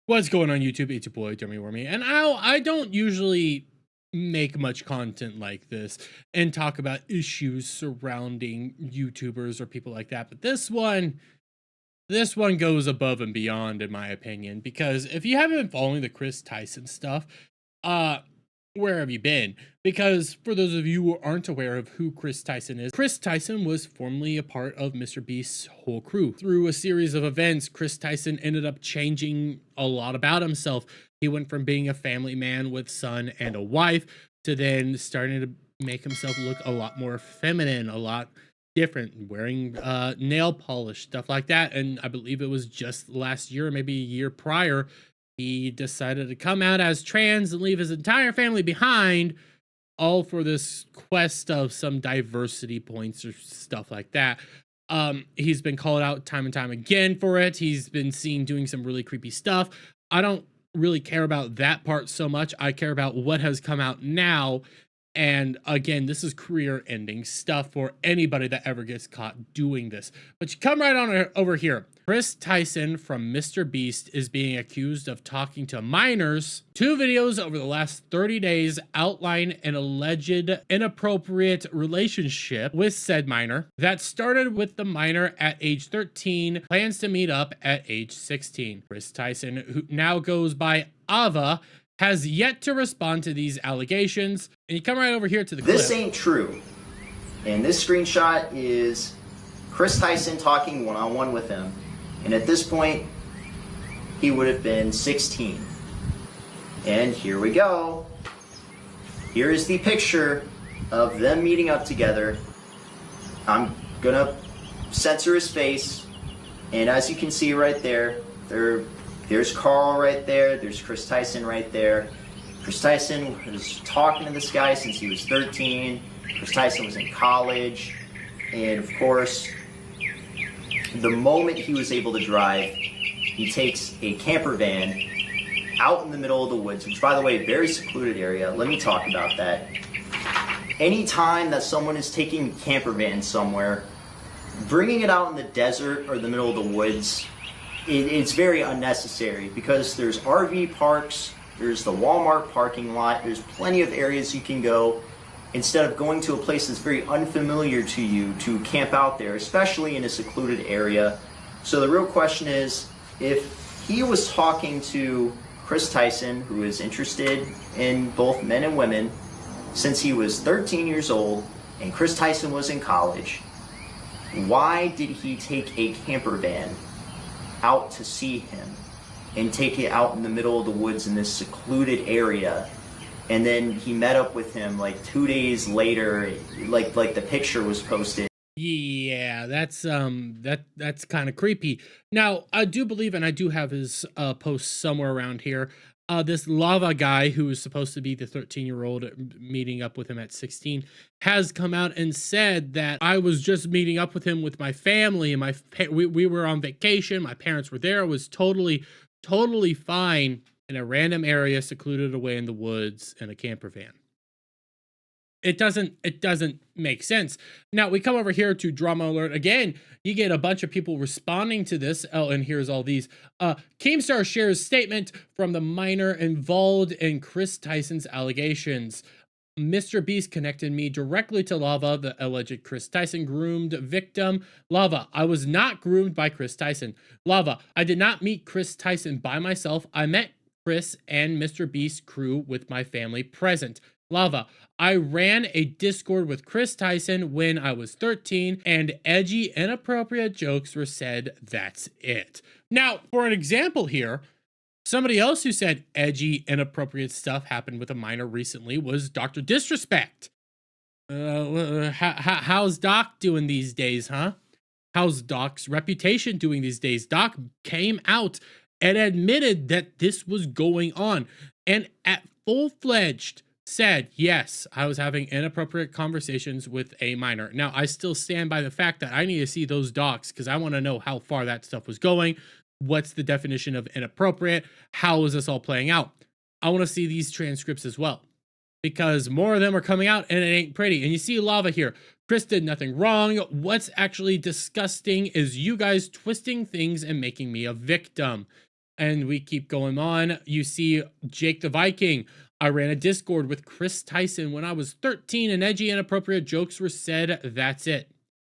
What's going on YouTube? It's your boy Dummy Wormy, and I don't usually make much content like this and talk about issues surrounding YouTubers or people like that, but this one goes above and beyond in my opinion, because if you haven't been following the Kris Tyson stuff, uh where have you been? Because for those of you who aren't aware of who Kris Tyson is, Kris Tyson was formerly a part of Mr. Beast's whole crew. Through a series of events, Kris Tyson ended up changing a lot about himself. He went from being a family man with son and a wife to then starting to make himself look a lot more feminine, a lot different, wearing nail polish, stuff like that. And I believe it was just last year, maybe a year prior, he decided to come out as trans and leave his entire family behind, all for this quest of some diversity points or stuff like that. He's been called out time and time again for it. He's been seen doing some really creepy stuff. I don't really care about that part so much. I care about what has come out now. And again, this is career-ending stuff for anybody that ever gets caught doing this. But you come right on over here. Kris Tyson from Mr. Beast is being accused of talking to minors. 2 videos over the last 30 days outline an alleged inappropriate relationship with said minor that started with the minor at age 13, plans to meet up at age 16. Kris Tyson, who now goes by Ava, has yet to respond to these allegations. And you come right over here to the clip. This ain't true. And this screenshot is Kris Tyson talking one-on-one with him. And at this point, he would have been 16. And here we go. Here is the picture of them meeting up together. I'm gonna censor his face. And as you can see right there, there's Carl right there, there's Kris Tyson right there. Kris Tyson was talking to this guy since he was 13. Kris Tyson was in college. And of course, the moment he was able to drive, he takes a camper van out in the middle of the woods, which, by the way, very secluded area. Let me talk about that. Anytime that someone is taking a camper van somewhere, bringing it out in the desert or the middle of the woods, it's very unnecessary, because there's RV parks, there's the Walmart parking lot, there's plenty of areas you can go instead of going to a place that's very unfamiliar to you to camp out there, especially in a secluded area. So the real question is, if he was talking to Kris Tyson, who is interested in both men and women, since he was 13 years old and Kris Tyson was in college, why did he take a camper van out to see him and take it out in the middle of the woods in this secluded area? And then he met up with him like 2 days later, like the picture was posted. Yeah, that's kind of creepy. Now, I do believe, and I do have his post somewhere around here, this Lava guy, who is supposed to be the 13-year-old meeting up with him at 16, has come out and said that I was just meeting up with him with my family, and we were on vacation, my parents were there, it was totally fine, in a random area secluded away in the woods in a camper van. It doesn't make sense. Now we come over here to drama alert again. You get a bunch of people responding to this. Oh, and here's all these. Keemstar shares statement from the minor involved in Kris Tyson's allegations. Mr. Beast connected me directly to Lava, the alleged Kris Tyson groomed victim. Lava, I was not groomed by Kris Tyson. Lava, I did not meet Kris Tyson by myself. I met Kris and Mr. Beast crew with my family present. Lava, I ran a Discord with Kris Tyson when I was 13, and edgy, inappropriate jokes were said. That's it. Now, for an example here, somebody else who said edgy, inappropriate stuff happened with a minor recently was Dr. Disrespect. How's Doc doing these days, huh? How's Doc's reputation doing these days? Doc came out and admitted that this was going on, and at full-fledged said, yes, I was having inappropriate conversations with a minor. Now, I still stand by the fact that I need to see those docs, because I want to know how far that stuff was going. What's the definition of inappropriate? How is this all playing out? I want to see these transcripts as well, because more of them are coming out and it ain't pretty. And you see Lava here. Kris did nothing wrong. What's actually disgusting is you guys twisting things and making me a victim. And we keep going on. You see Jake the Viking. I ran a Discord with Kris Tyson when I was 13 and edgy inappropriate jokes were said. That's it.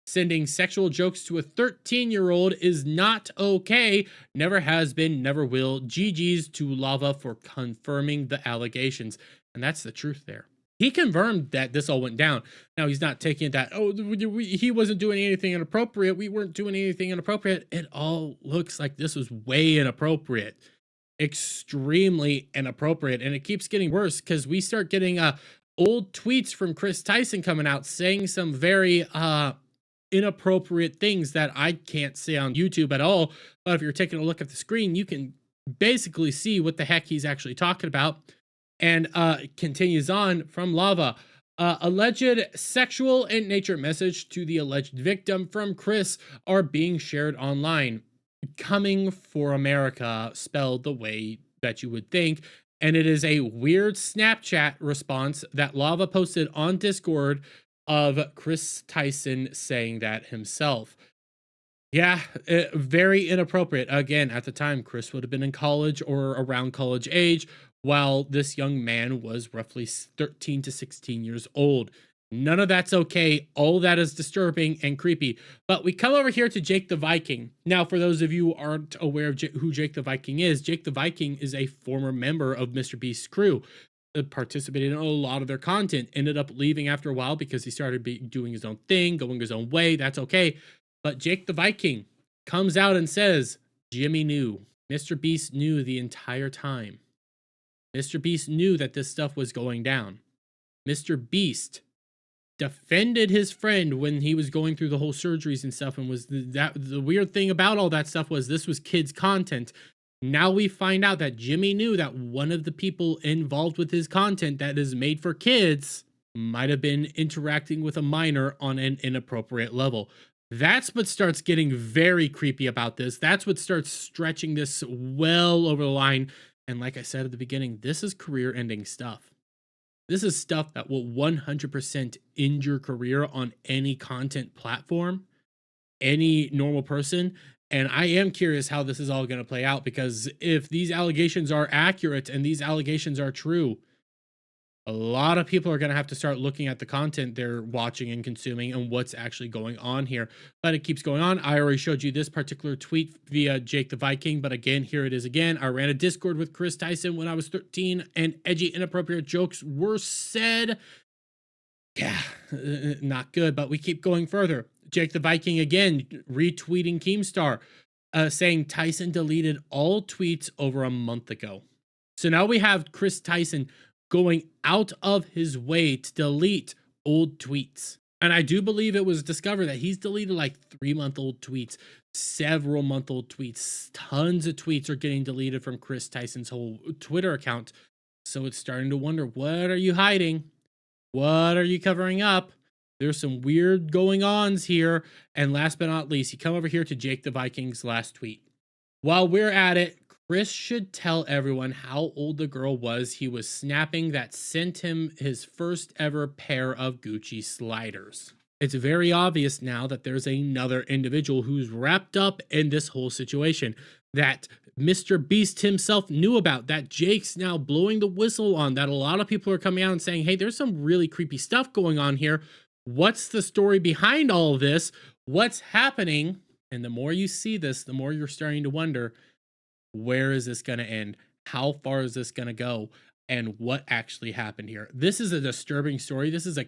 Sending sexual jokes to a 13-year-old is not okay. Never has been, never will. GG's to Lava for confirming the allegations. And that's the truth there. He confirmed that this all went down. Now, he's not taking that, oh, he wasn't doing anything inappropriate. We weren't doing anything inappropriate. It all looks like this was way inappropriate. Extremely inappropriate. And it keeps getting worse because we start getting old tweets from Kris Tyson coming out saying some very inappropriate things that I can't say on YouTube at all. But if you're taking a look at the screen, you can basically see what the heck he's actually talking about. And continues on from Lava. Alleged sexual in nature message to the alleged victim from Kris are being shared online. Coming for America, spelled the way that you would think. And it is a weird Snapchat response that Lava posted on Discord of Kris Tyson saying that himself. Yeah, very inappropriate. Again, at the time, Kris would have been in college or around college age, while this young man was roughly 13 to 16 years old. None of that's okay. All that is disturbing and creepy. But we come over here to Jake the Viking. Now, for those of you who aren't aware of who Jake the Viking is a former member of Mr. Beast's crew. Participated in a lot of their content, ended up leaving after a while because he started doing his own thing, going his own way. That's okay. But Jake the Viking comes out and says, Jimmy knew. Mr. Beast knew the entire time. Mr. Beast knew that this stuff was going down. Mr. Beast defended his friend when he was going through the whole surgeries and stuff, and was the weird thing about all that stuff was this was kids' content. Now we find out that Jimmy knew that one of the people involved with his content that is made for kids might have been interacting with a minor on an inappropriate level. That's what starts getting very creepy about this. That's what starts stretching this well over the line. And like I said at the beginning, this is career-ending stuff. This is stuff that will 100% end your career on any content platform, any normal person. And I am curious how this is all going to play out, because if these allegations are accurate and these allegations are true, a lot of people are going to have to start looking at the content they're watching and consuming and what's actually going on here. But it keeps going on. I already showed you this particular tweet via Jake the Viking, but again, here it is again. I ran a Discord with Kris Tyson when I was 13 and edgy, inappropriate jokes were said. Yeah, not good, but we keep going further. Jake the Viking again retweeting Keemstar, saying Tyson deleted all tweets over a month ago. So now we have Kris Tyson going out of his way to delete old tweets. And I do believe it was discovered that he's deleted like 3-month-old tweets, several month-old tweets. Tons of tweets are getting deleted from Kris Tyson's whole Twitter account. So it's starting to wonder, what are you hiding? What are you covering up? There's some weird going-ons here. And last but not least, you come over here to Jake the Viking's last tweet. While we're at it, Kris should tell everyone how old the girl was he was snapping that sent him his first ever pair of Gucci sliders. It's very obvious now that there's another individual who's wrapped up in this whole situation that Mr. Beast himself knew about, that Jake's now blowing the whistle on, that a lot of people are coming out and saying, hey, there's some really creepy stuff going on here. What's the story behind all of this? What's happening? And the more you see this, the more you're starting to wonder, where is this going to end? How far is this going to go? And what actually happened here? This is a disturbing story. This is a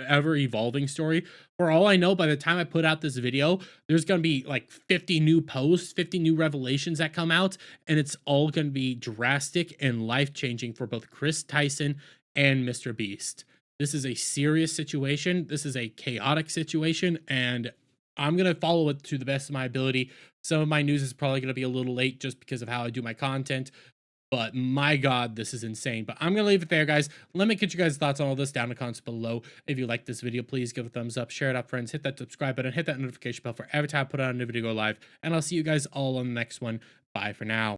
ever-evolving story. For all I know, by the time I put out this video, there's going to be like 50 new posts, 50 new revelations that come out, and it's all going to be drastic and life-changing for both Kris Tyson and Mr. Beast. This is a serious situation. This is a chaotic situation, and I'm going to follow it to the best of my ability. Some of my news is probably going to be a little late just because of how I do my content. But my God, this is insane. But I'm going to leave it there, guys. Let me get you guys' thoughts on all this down in the comments below. If you like this video, please give it a thumbs up, share it out, friends, hit that subscribe button, hit that notification bell for every time I put out a new video go live. And I'll see you guys all on the next one. Bye for now.